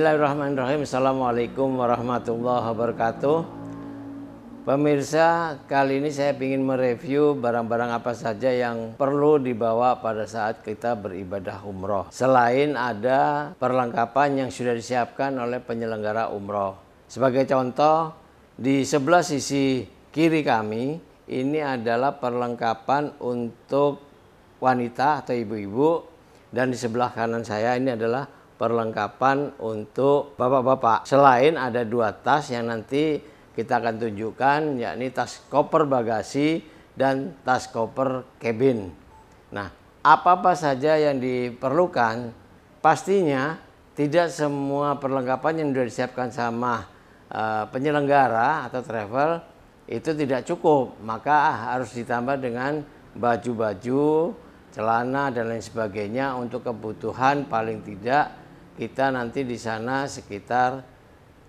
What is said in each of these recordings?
Bismillahirrahmanirrahim. Assalamualaikum warahmatullahi wabarakatuh. Pemirsa, kali ini saya ingin mereview barang-barang apa saja yang perlu dibawa pada saat kita beribadah umroh. Selain ada perlengkapan yang sudah disiapkan oleh penyelenggara umroh. Sebagai contoh, di sebelah sisi kiri kami, ini adalah perlengkapan untuk wanita atau ibu-ibu. Dan di sebelah kanan saya ini adalah perlengkapan untuk bapak-bapak. Selain ada dua tas yang nanti kita akan tunjukkan, yakni tas koper bagasi dan tas koper cabin. Nah, apa-apa saja yang diperlukan, pastinya tidak semua perlengkapan yang sudah disiapkan sama penyelenggara atau travel itu tidak cukup. Maka harus ditambah dengan baju-baju, celana dan lain sebagainya untuk kebutuhan paling tidak kita nanti di sana sekitar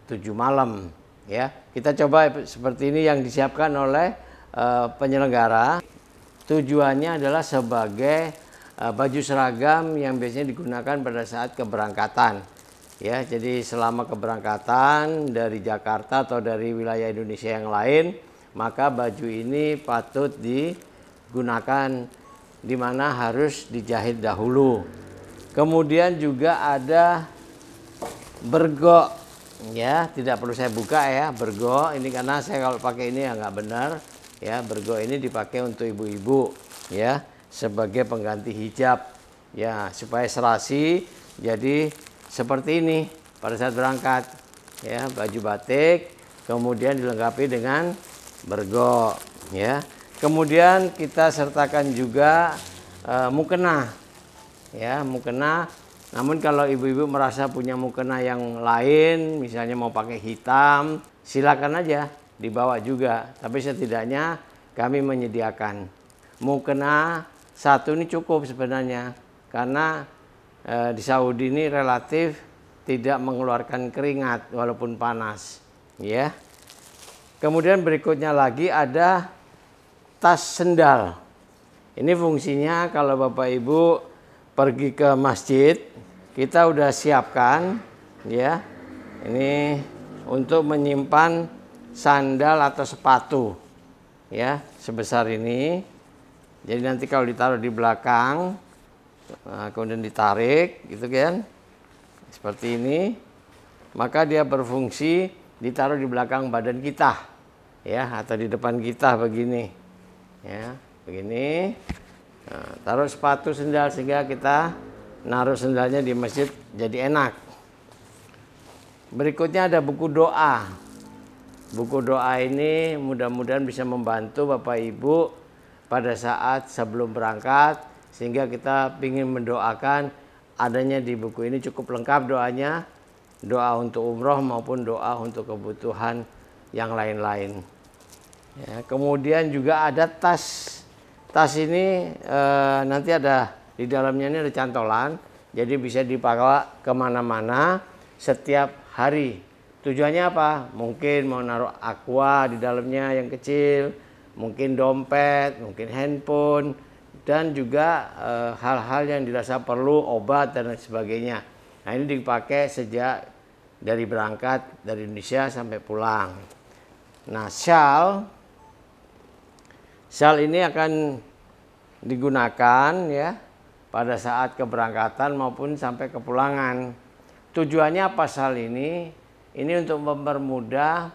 7 malam ya. Kita coba seperti ini yang disiapkan oleh penyelenggara. Tujuannya adalah sebagai baju seragam yang biasanya digunakan pada saat keberangkatan. Ya, jadi selama keberangkatan dari Jakarta atau dari wilayah Indonesia yang lain, maka baju ini patut digunakan, di mana harus dijahit dahulu. Kemudian juga ada bergo, ya, tidak perlu saya buka ya, bergo ini karena saya kalau pakai ini ya nggak benar ya. Bergo ini dipakai untuk ibu-ibu ya, sebagai pengganti hijab ya, supaya serasi. Jadi seperti ini pada saat berangkat ya, baju batik kemudian dilengkapi dengan bergo ya. Kemudian kita sertakan juga mukena ya, mukena. Namun kalau ibu-ibu merasa punya mukena yang lain, misalnya mau pakai hitam, silakan aja dibawa juga. Tapi setidaknya kami menyediakan mukena satu ini cukup sebenarnya, karena di Saudi ini relatif tidak mengeluarkan keringat walaupun panas ya. Kemudian berikutnya lagi ada tas sendal. Ini fungsinya kalau Bapak Ibu pergi ke masjid, kita udah siapkan ya. Ini untuk menyimpan sandal atau sepatu ya, sebesar ini. Jadi nanti kalau ditaruh di belakang, kemudian ditarik gitu kan, seperti ini, maka dia berfungsi ditaruh di belakang badan kita ya, atau di depan kita begini ya, begini. Nah, taruh sepatu sendal sehingga kita naruh sendalnya di masjid jadi enak. Berikutnya ada buku doa. Buku doa ini mudah-mudahan bisa membantu Bapak Ibu pada saat sebelum berangkat, sehingga kita ingin mendoakan. Adanya di buku ini cukup lengkap doanya, doa untuk umroh maupun doa untuk kebutuhan yang lain-lain ya. Kemudian juga ada tas. Tas ini nanti ada di dalamnya, ini ada cantolan, jadi bisa dipakai kemana-mana setiap hari. Tujuannya apa? Mungkin mau naruh aqua di dalamnya yang kecil, mungkin dompet, mungkin handphone, dan juga hal-hal yang dirasa perlu, obat dan lain sebagainya. Nah, ini dipakai sejak dari berangkat dari Indonesia sampai pulang. Nah, Syal ini akan digunakan ya pada saat keberangkatan maupun sampai kepulangan. Tujuannya apa syal ini? Ini untuk mempermudah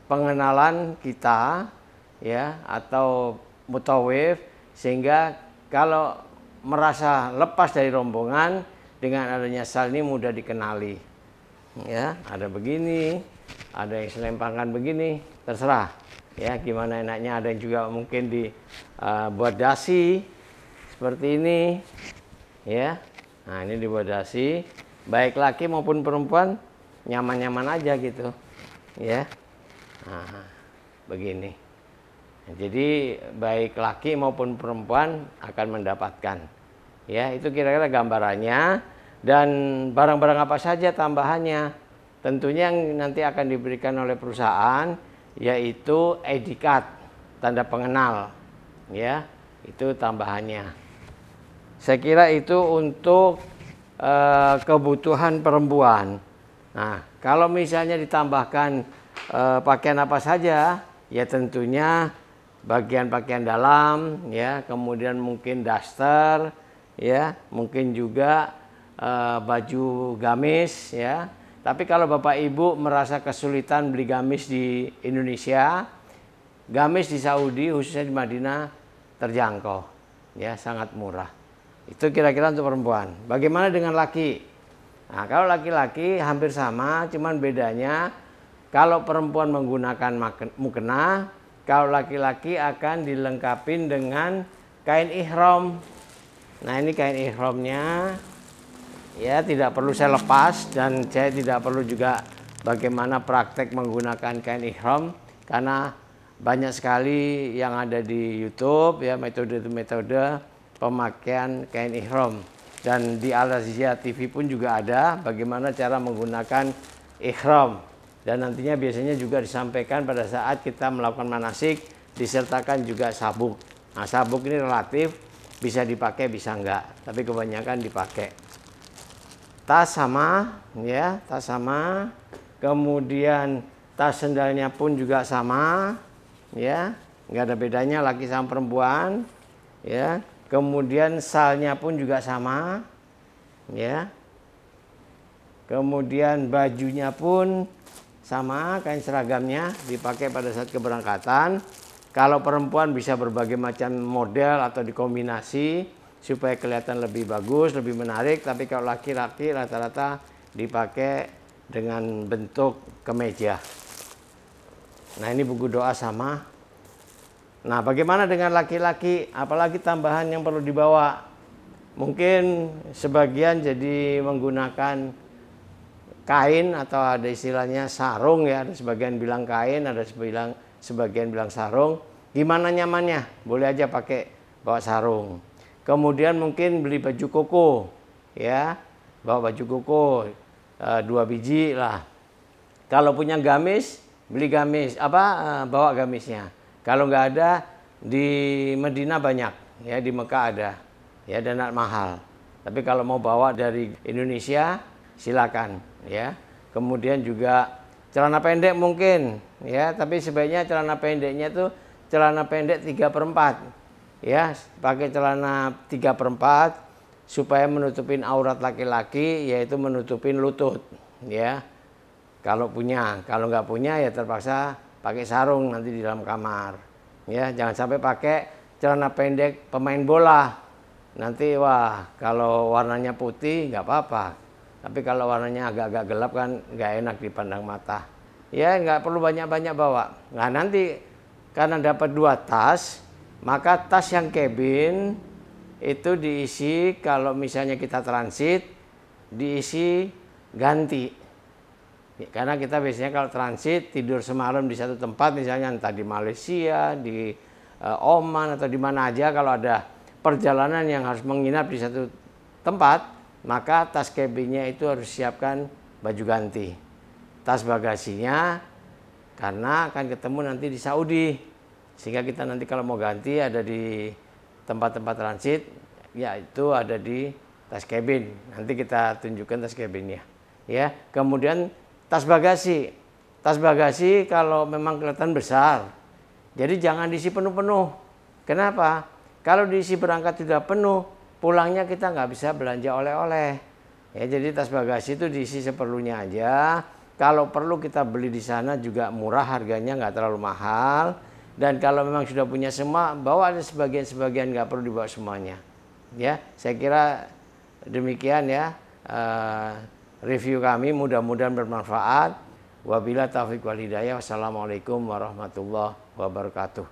pengenalan kita ya, atau mutawif, sehingga kalau merasa lepas dari rombongan, dengan adanya syal ini mudah dikenali ya. Ada begini, ada yang selempangkan begini, terserah ya gimana enaknya. Ada yang juga mungkin dibuat dasi seperti ini ya. Nah, ini dibuat dasi, baik laki maupun perempuan nyaman-nyaman aja gitu ya. Nah, begini. Jadi baik laki maupun perempuan akan mendapatkan ya. Itu kira-kira gambarannya. Dan barang-barang apa saja tambahannya, tentunya yang nanti akan diberikan oleh perusahaan, yaitu ID card, tanda pengenal ya, itu tambahannya. Saya kira itu untuk kebutuhan perempuan. Nah, kalau misalnya ditambahkan pakaian apa saja, ya tentunya bagian pakaian dalam, ya, kemudian mungkin daster, ya, mungkin juga baju gamis, ya. Tapi kalau Bapak Ibu merasa kesulitan beli gamis di Indonesia, gamis di Saudi khususnya di Madinah terjangkau, ya, sangat murah. Itu kira-kira untuk perempuan. Bagaimana dengan laki? Nah, kalau laki-laki hampir sama, cuman bedanya kalau perempuan menggunakan mukena, kalau laki-laki akan dilengkapi dengan kain ihram. Nah, ini kain ihramnya, ya, tidak perlu saya lepas, dan saya tidak perlu juga bagaimana praktek menggunakan kain ihram, karena banyak sekali yang ada di YouTube, ya, metode pemakaian kain ihram. Dan di Al Jazeera TV pun juga ada bagaimana cara menggunakan ihram. Dan nantinya biasanya juga disampaikan pada saat kita melakukan manasik, disertakan juga sabuk. Nah, sabuk ini relatif bisa dipakai bisa enggak, tapi kebanyakan dipakai. Tas sama, ya, tas sama. Kemudian tas sendalnya pun juga sama, ya, nggak ada bedanya laki sama perempuan, ya. Kemudian salnya pun juga sama, ya. Kemudian bajunya pun sama, kain seragamnya dipakai pada saat keberangkatan. Kalau perempuan bisa berbagai macam model atau dikombinasi supaya kelihatan lebih bagus, lebih menarik. Tapi kalau laki-laki rata-rata dipakai dengan bentuk kemeja. Nah, ini buku doa sama. Nah, bagaimana dengan laki-laki? Apalagi tambahan yang perlu dibawa? Mungkin sebagian jadi menggunakan kain atau ada istilahnya sarung, ya. Ada sebagian bilang kain, ada sebagian bilang sarung. Gimana nyamannya? Boleh aja pakai bawa sarung. Kemudian mungkin beli baju koko, ya. Bawa baju koko 2 biji lah. Kalau punya gamis, beli gamis, bawa gamisnya. Kalau nggak ada, di Madinah banyak, ya, di Mekah ada, ya, dan mahal. Tapi kalau mau bawa dari Indonesia, silakan, ya. Kemudian juga celana pendek mungkin, ya, tapi sebaiknya celana pendeknya tuh celana pendek 3/4, ya, pakai celana 3/4 supaya menutupin aurat laki-laki, yaitu menutupin lutut, ya. Kalau punya, kalau nggak punya ya terpaksa pakai sarung nanti di dalam kamar, ya. Jangan sampai pakai celana pendek pemain bola, nanti wah, kalau warnanya putih nggak apa-apa, tapi kalau warnanya agak-agak gelap kan nggak enak dipandang mata, ya. Nggak perlu banyak-banyak bawa. Nah, nanti karena dapat 2 tas, maka tas yang cabin itu diisi, kalau misalnya kita transit, diisi ganti. Karena kita biasanya kalau transit tidur semalam di satu tempat, misalnya entah di Malaysia, di Oman, atau di mana aja, kalau ada perjalanan yang harus menginap di satu tempat, maka tas cabinnya itu harus siapkan baju ganti. Tas bagasinya, karena akan ketemu nanti di Saudi, sehingga kita nanti kalau mau ganti ada di tempat-tempat transit, ya, itu ada di tas cabin. Nanti kita tunjukkan tas cabinnya, ya. Kemudian tas bagasi kalau memang kelihatan besar, jadi jangan diisi penuh-penuh. Kenapa? Kalau diisi berangkat sudah penuh, pulangnya kita nggak bisa belanja oleh-oleh, ya. Jadi tas bagasi itu diisi seperlunya aja. Kalau perlu kita beli di sana juga murah, harganya nggak terlalu mahal. Dan kalau memang sudah punya semua, bawa ada sebagian-sebagian, nggak perlu dibawa semuanya, ya. Saya kira demikian, ya, review kami, mudah-mudahan bermanfaat. Wabillahi taufiq wal hidayah. Wassalamualaikum warahmatullahi wabarakatuh.